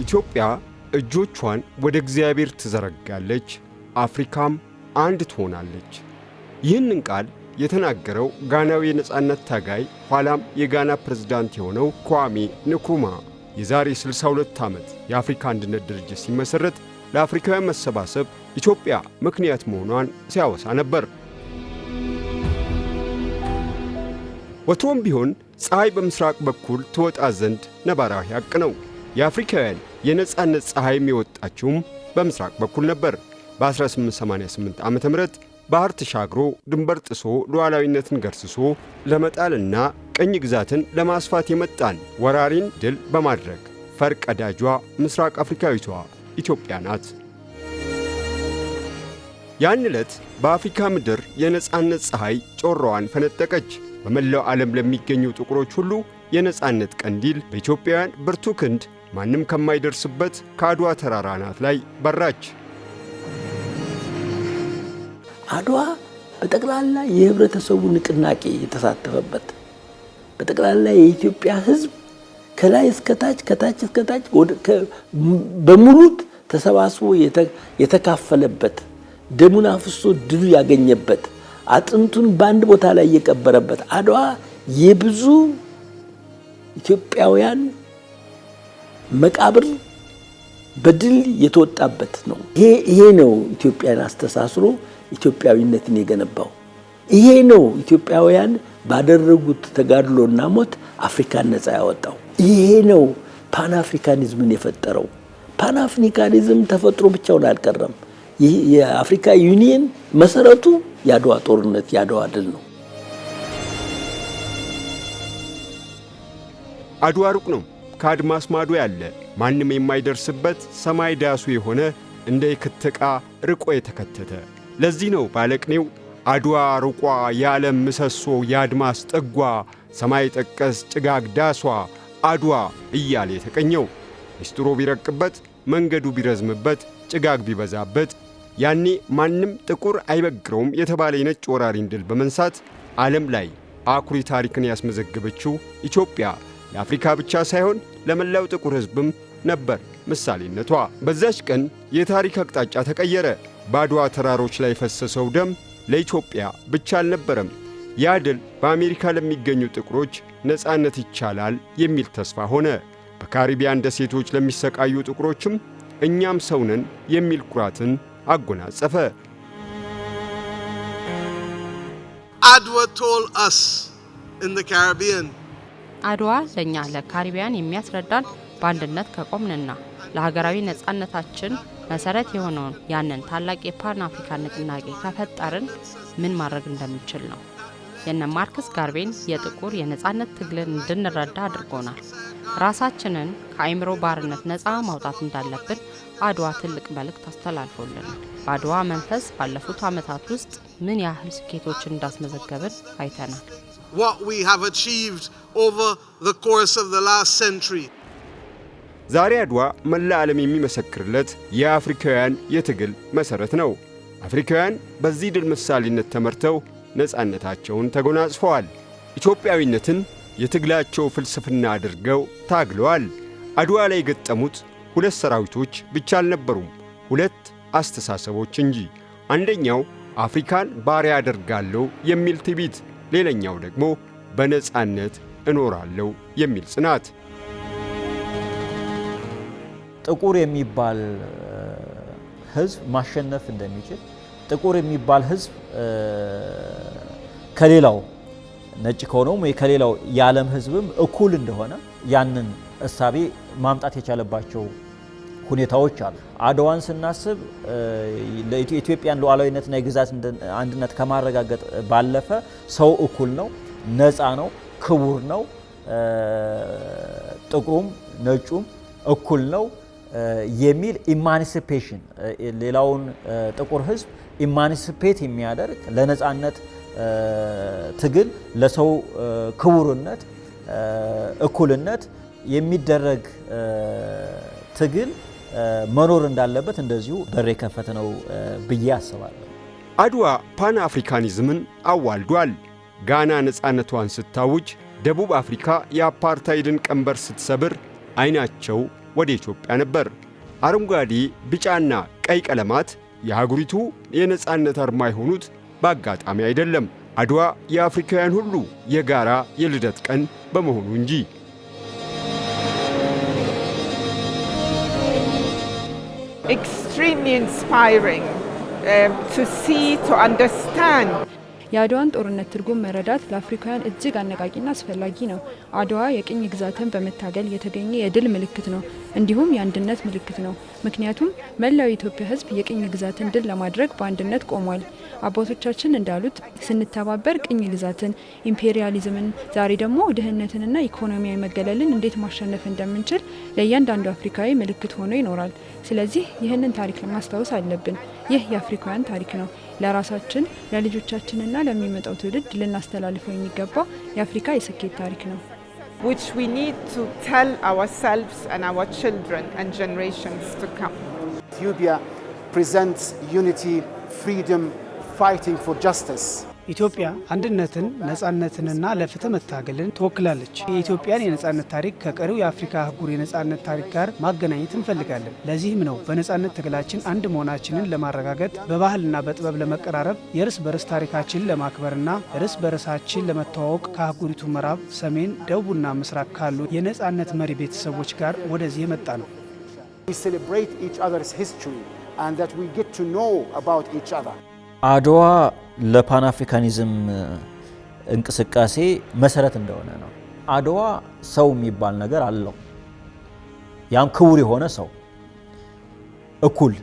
ኢትዮጵያ እጆቿን ወደ እግዚአብሔር ትዘረጋለች፣ አፍሪካም አንድ ትሆናለች። ይህንን ቃል የተናገረው ጋናዊ የነጻነት ታጋይ ኋላም የጋና ፕሬዝዳንት የሆነው ኳሜ ንክሩማ የዛሬ 62 ዓመት የአፍሪካ አንድነት ድርጅት ሲመሠረት ለአፍሪካውያን መሰባሰብ ኢትዮጵያ ምክንያት መሆኗን ሲያወሳ ነበር። ወትሮም ቢሆን ፀሐይ በምስራቅ በኩል ትወጣ ዘንድ ነባራዊ ሐቅ ነው። የአፍሪካውያን የነጻነት ፀሐይም የወጣችውም በምስራቅ በኩል ነበር። በ1888 ዓ.ም ባህር ተሻግሮ ድንበር ጥሶ ሉዓላዊነትን ገርስሶ ለመጣልና ቅኝ ግዛትን ለማስፋት የመጣን ወራሪን ድል በማድረግ ፈርቀዳጇ ምስራቅ አፍሪካዊቷ ኢትዮጵያ ናት። ያን ዕለት በአፍሪካ ምድር የነጻነት ፀሐይ ጮራዋን ፈነጠቀች። በመላው ዓለም ለሚገኙ ጥቁሮች ሁሉ የነጻነት ቀንዲል በኢትዮጵያውያን ብርቱ ክንድ ማንም ከማይደርስበት ከአድዋ ተራራ አናት ላይ በራች። አድዋ በጠቅላላ የህብረተሰቡ ንቅናቄ የተሳተፈበት በጠቅላላ የኢትዮጵያ ሕዝብ ከላይ እስከ ታች ከታች እስከ ታች በሙሉ ተሰባስቦ የተካፈለበት ደሙን አፍሶ ድል ያገኘበት አጥንቱን በአንድ ቦታ ላይ የቀበረበት አድዋ የብዙ ኢትዮጵያውያን መቃብር በድል የተወጣበት ነው። ይሄ ነው ኢትዮጵያን አስተሳስሮ ኢትዮጵያዊነትን የገነባው። ይሄ ነው ኢትዮጵያውያን ባደረጉት ተጋድሎና ሞት አፍሪካን ነፃ ያወጣው። ይሄ ነው ፓን አፍሪካኒዝምን የፈጠረው። ፓን አፍሪካኒዝም ተፈጥሮ ብቻውን አልቀረም። ይህ የአፍሪካ ዩኒየን መሰረቱ የአድዋ ጦርነት የአድዋ ድል ነው። አድዋ ሩቅ ነው፣ ከአድማስ ማዶ ያለ ማንም የማይደርስበት ሰማይ ዳሱ የሆነ እንደ የክትቃ ርቆ የተከተተ። ለዚህ ነው ባለቅኔው አድዋ ሩቋ የዓለም ምሰሶ የአድማስ ጠጓ ሰማይ ጠቀስ ጭጋግ ዳሷ አድዋ እያለ የተቀኘው። ሚስጥሩ ቢረቅበት መንገዱ ቢረዝምበት ጭጋግ ቢበዛበት ያኔ ማንም ጥቁር አይበግረውም የተባለ የነጭ ወራሪን ድል በመንሳት ዓለም ላይ አኩሪ ታሪክን ያስመዘገበችው ኢትዮጵያ ለአፍሪካ ብቻ ሳይሆን ለመላው ጥቁር ሕዝብም ነበር ምሳሌነቷ። በዛች ቀን የታሪክ አቅጣጫ ተቀየረ። በአድዋ ተራሮች ላይ ፈሰሰው ደም ለኢትዮጵያ ብቻ አልነበረም። ያ ድል በአሜሪካ ለሚገኙ ጥቁሮች ነጻነት ይቻላል የሚል ተስፋ ሆነ። በካሪቢያን ደሴቶች ለሚሰቃዩ ጥቁሮችም እኛም ሰው ነን የሚል ኩራትን አጎናጸፈ። Adwa told us in the Caribbean አድዋ ለኛ ለካሪቢያን የሚያስረዳን በአንድነት ከቆምንና ለሀገራዊ ነጻነታችን መሰረት የሆነውን ያንን ታላቅ የፓን አፍሪካን ንቅናቄ ከፈጠርን ምን ማድረግ እንደምንችል ነው። የነ ማርክስ ጋርቬን የጥቁር የነጻነት ትግልን እንድንረዳ አድርጎናል። ራሳችንን ከአይምሮ ባርነት ነፃ ማውጣት እንዳለብን አድዋ ትልቅ መልእክት አስተላልፎልናል። በአድዋ መንፈስ ባለፉት ዓመታት ውስጥ ምን ያህል ስኬቶችን እንዳስመዘገብን አይተናል። what we have achieved over the course of the last century. ዛሬ አድዋ መላ ዓለም የሚመሰክርለት የአፍሪካውያን የትግል መሠረት ነው። አፍሪካውያን በዚህ ድል ምሳሌነት ተመርተው ነጻነታቸውን ተጎናጽፈዋል። ኢትዮጵያዊነትን የትግላቸው ፍልስፍና አድርገው ታግለዋል። አድዋ ላይ የገጠሙት ሁለት ሰራዊቶች ብቻ አልነበሩም፣ ሁለት አስተሳሰቦች እንጂ። አንደኛው አፍሪካን ባሪያ አደርጋለሁ የሚል ትዕቢት፣ ሌላኛው ደግሞ በነጻነት እኖራለሁ የሚል ጽናት። ጥቁር የሚባል ሕዝብ ማሸነፍ እንደሚችል፣ ጥቁር የሚባል ሕዝብ ከሌላው ነጭ ከሆነውም ከሌላው የዓለም ሕዝብም እኩል እንደሆነ ያንን እሳቤ ማምጣት የቻለባቸው ሁኔታዎች አሉ። አድዋን ስናስብ ለኢትዮጵያን ሉዓላዊነትና የግዛት አንድነት ከማረጋገጥ ባለፈ ሰው እኩል ነው፣ ነፃ ነው፣ ክቡር ነው፣ ጥቁሩም ነጩም እኩል ነው የሚል ኢማንሲፔሽን፣ ሌላውን ጥቁር ሕዝብ ኢማንሲፔት የሚያደርግ ለነፃነት ትግል፣ ለሰው ክቡርነት፣ እኩልነት የሚደረግ ትግል መኖር እንዳለበት እንደዚሁ በር የከፈተ ነው ብዬ አስባለሁ። አድዋ ፓን አፍሪካኒዝምን አዋልዷል። ጋና ነጻነቷን ስታውጅ፣ ደቡብ አፍሪካ የአፓርታይድን ቀንበር ስትሰብር አይናቸው ወደ ኢትዮጵያ ነበር። አረንጓዴ፣ ቢጫና ቀይ ቀለማት የአህጉሪቱ የነጻነት አርማ የሆኑት በአጋጣሚ አይደለም፣ አድዋ የአፍሪካውያን ሁሉ የጋራ የልደት ቀን በመሆኑ እንጂ። Extremely inspiring to see, to understand. የአድዋን ጦርነት ትርጉም መረዳት ለአፍሪካውያን እጅግ አነቃቂና አስፈላጊ ነው። አድዋ የቅኝ ግዛትን በመታገል የተገኘ የድል ምልክት ነው፣ እንዲሁም የአንድነት ምልክት ነው። ምክንያቱም መላው የኢትዮጵያ ሕዝብ የቅኝ ግዛትን ድል ለማድረግ በአንድነት ቆሟል። አባቶቻችን እንዳሉት ስንተባበር ቅኝ ግዛትን፣ ኢምፔሪያሊዝምን፣ ዛሬ ደግሞ ድህነትንና ኢኮኖሚያዊ መገለልን እንዴት ማሸነፍ እንደምንችል ለእያንዳንዱ አፍሪካዊ ምልክት ሆኖ ይኖራል። ስለዚህ ይህንን ታሪክ ለማስታወስ አለብን። ይህ የአፍሪካውያን ታሪክ ነው። ለራሳችን ለልጆቻችንና ለሚመጣው ትውልድ ልናስተላልፈው የሚገባ የአፍሪካ የስኬት ታሪክ ነው። which we need to tell ourselves and our children and generations to come. Ethiopia presents unity, freedom, fighting for justice. ኢትዮጵያ አንድነትን፣ ነጻነትንና ለፍትህ መታገልን ትወክላለች። የኢትዮጵያን የነጻነት ታሪክ ከቀሪው የአፍሪካ አህጉር የነጻነት ታሪክ ጋር ማገናኘት እንፈልጋለን። ለዚህም ነው በነጻነት ትግላችን አንድ መሆናችንን ለማረጋገጥ በባህልና በጥበብ ለመቀራረብ የእርስ በርስ ታሪካችንን ለማክበርና እርስ በርሳችን ለመተዋወቅ ከአህጉሪቱ ምዕራብ፣ ሰሜን፣ ደቡብና ምስራቅ ካሉ የነጻነት መሪ ቤተሰቦች ጋር ወደዚህ የመጣ ነው። We celebrate each other's history and that we get to know about each other. አድዋ ለፓን አፍሪካኒዝም እንቅስቃሴ መሰረት እንደሆነ ነው። አድዋ ሰው የሚባል ነገር አለው። ያም ክቡር የሆነ ሰው እኩል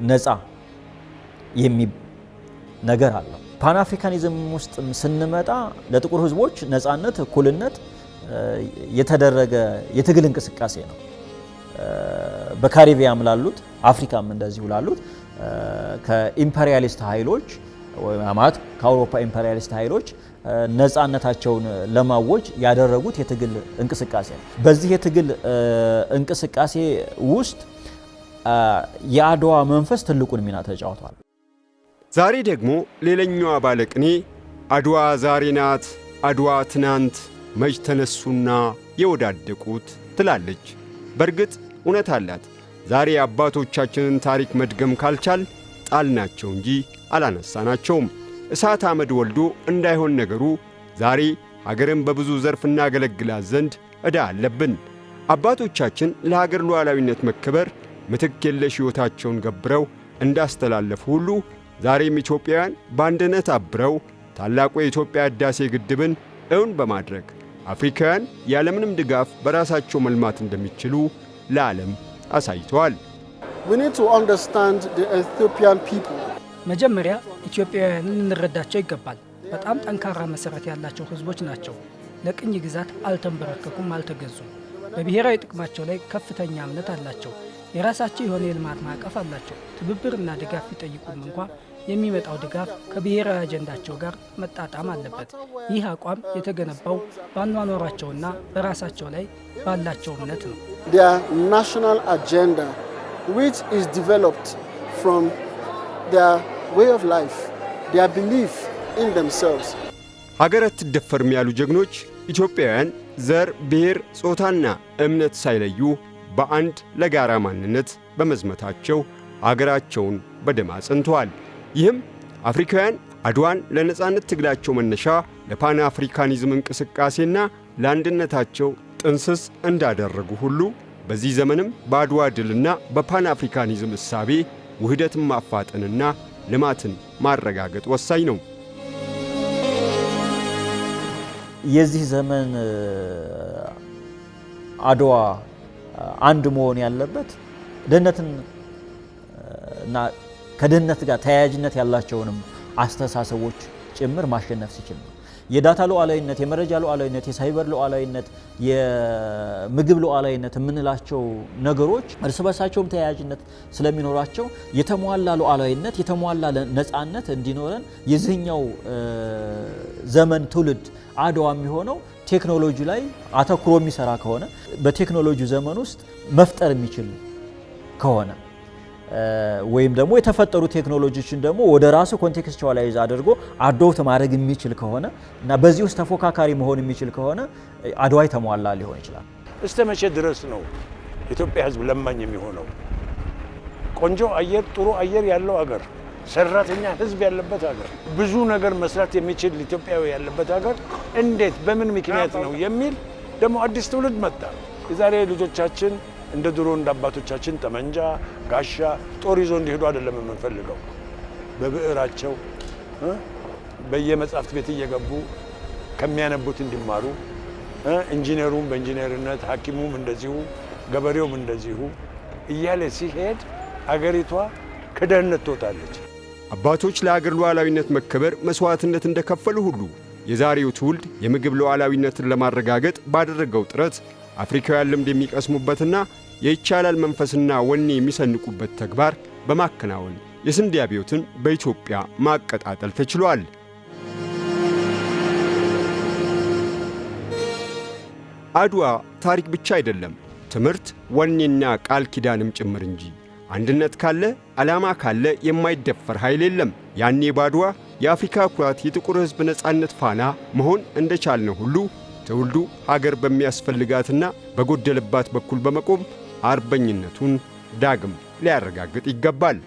ነፃ የሚል ነገር አለው። ፓን አፍሪካኒዝም ውስጥ ስንመጣ ለጥቁር ህዝቦች ነፃነት፣ እኩልነት የተደረገ የትግል እንቅስቃሴ ነው። በካሪቢያም ላሉት አፍሪካም እንደዚሁ ላሉት ከኢምፔሪያሊስት ኃይሎች ማለት ከአውሮፓ ኢምፔሪያሊስት ኃይሎች ነፃነታቸውን ለማወጅ ያደረጉት የትግል እንቅስቃሴ ነው። በዚህ የትግል እንቅስቃሴ ውስጥ የአድዋ መንፈስ ትልቁን ሚና ተጫውቷል። ዛሬ ደግሞ ሌላኛዋ ባለቅኔ አድዋ ዛሬ ናት፣ አድዋ ትናንት፣ መች ተነሱና የወዳደቁት ትላለች። በእርግጥ እውነት አላት። ዛሬ አባቶቻችንን ታሪክ መድገም ካልቻል ጣልናቸው እንጂ አላነሳናቸውም። እሳት አመድ ወልዶ እንዳይሆን ነገሩ ዛሬ ሀገርን በብዙ ዘርፍ እናገለግላት ዘንድ ዕዳ አለብን። አባቶቻችን ለሀገር ሉዓላዊነት መከበር ምትክ የለሽ ሕይወታቸውን ገብረው እንዳስተላለፉ ሁሉ ዛሬም ኢትዮጵያውያን በአንድነት አብረው ታላቁ የኢትዮጵያ ሕዳሴ ግድብን እውን በማድረግ አፍሪካውያን ያለምንም ድጋፍ በራሳቸው መልማት እንደሚችሉ ለዓለም አሳይተዋል። We need to understand the Ethiopian people. መጀመሪያ ኢትዮጵያውያንን ልንረዳቸው ይገባል። በጣም ጠንካራ መሰረት ያላቸው ህዝቦች ናቸው። ለቅኝ ግዛት አልተንበረከኩም፣ አልተገዙም። በብሔራዊ ጥቅማቸው ላይ ከፍተኛ እምነት አላቸው። የራሳቸው የሆነ የልማት ማዕቀፍ አላቸው። ትብብርና ድጋፍ ቢጠይቁም እንኳ የሚመጣው ድጋፍ ከብሔራዊ አጀንዳቸው ጋር መጣጣም አለበት። ይህ አቋም የተገነባው በአኗኗራቸውና በራሳቸው ላይ ባላቸው እምነት ነው። Their national agenda, which is developed from their way of life, their belief in themselves. ሀገር አትደፈርም ያሉ ጀግኖች ኢትዮጵያውያን ዘር፣ ብሔር፣ ጾታና እምነት ሳይለዩ በአንድ ለጋራ ማንነት በመዝመታቸው አገራቸውን በደም አጽንተዋል። ይህም አፍሪካውያን አድዋን ለነጻነት ትግላቸው መነሻ ለፓን አፍሪካኒዝም እንቅስቃሴና ለአንድነታቸው ጥንስስ እንዳደረጉ ሁሉ በዚህ ዘመንም በአድዋ ድልና በፓን አፍሪካኒዝም እሳቤ ውህደትን ማፋጠንና ልማትን ማረጋገጥ ወሳኝ ነው። የዚህ ዘመን አድዋ አንድ መሆን ያለበት ድህነትን እና ከድህነት ጋር ተያያዥነት ያላቸውንም አስተሳሰቦች ጭምር ማሸነፍ ሲችል ነው። የዳታ ሉዓላዊነት፣ የመረጃ ሉዓላዊነት፣ የሳይበር ሉዓላዊነት፣ የምግብ ሉዓላዊነት የምንላቸው ነገሮች እርስ በርሳቸውም ተያያዥነት ስለሚኖራቸው የተሟላ ሉዓላዊነት፣ የተሟላ ነፃነት እንዲኖረን የዚህኛው ዘመን ትውልድ አድዋ የሚሆነው ቴክኖሎጂ ላይ አተኩሮ የሚሰራ ከሆነ በቴክኖሎጂ ዘመን ውስጥ መፍጠር የሚችል ከሆነ ወይም ደግሞ የተፈጠሩ ቴክኖሎጂዎችን ደግሞ ወደ ራሱ ኮንቴክስቹዋላይዝ አድርጎ አዶፕት ማድረግ የሚችል ከሆነ እና በዚህ ውስጥ ተፎካካሪ መሆን የሚችል ከሆነ አድዋ የተሟላ ሊሆን ይችላል። እስከ መቼ ድረስ ነው ኢትዮጵያ ህዝብ ለማኝ የሚሆነው? ቆንጆ አየር፣ ጥሩ አየር ያለው ሀገር፣ ሰራተኛ ህዝብ ያለበት ሀገር፣ ብዙ ነገር መስራት የሚችል ኢትዮጵያዊ ያለበት ሀገር እንዴት በምን ምክንያት ነው የሚል ደግሞ አዲስ ትውልድ መጣ። የዛሬ ልጆቻችን እንደ ድሮ እንደ አባቶቻችን ጠመንጃ፣ ጋሻ፣ ጦር ይዞ እንዲሄዱ አይደለም የምንፈልገው። በብዕራቸው በየመጻሕፍት ቤት እየገቡ ከሚያነቡት እንዲማሩ፣ ኢንጂነሩም በኢንጂነርነት፣ ሐኪሙም እንደዚሁ፣ ገበሬውም እንደዚሁ እያለ ሲሄድ አገሪቷ ከድህነት ትወጣለች። አባቶች ለአገር ሉዓላዊነት መከበር መስዋዕትነት እንደከፈሉ ሁሉ የዛሬው ትውልድ የምግብ ሉዓላዊነትን ለማረጋገጥ ባደረገው ጥረት አፍሪካውያን ልምድ የሚቀስሙበትና የይቻላል መንፈስና ወኔ የሚሰንቁበት ተግባር በማከናወን የስንዴ አብዮትን በኢትዮጵያ ማቀጣጠል ተችሏል። አድዋ ታሪክ ብቻ አይደለም፣ ትምህርት፣ ወኔና ቃል ኪዳንም ጭምር እንጂ። አንድነት ካለ፣ ዓላማ ካለ የማይደፈር ኃይል የለም። ያኔ በአድዋ የአፍሪካ ኩራት የጥቁር ሕዝብ ነፃነት ፋና መሆን እንደቻልነው ሁሉ ትውልዱ ሀገር በሚያስፈልጋትና በጎደለባት በኩል በመቆም አርበኝነቱን ዳግም ሊያረጋግጥ ይገባል።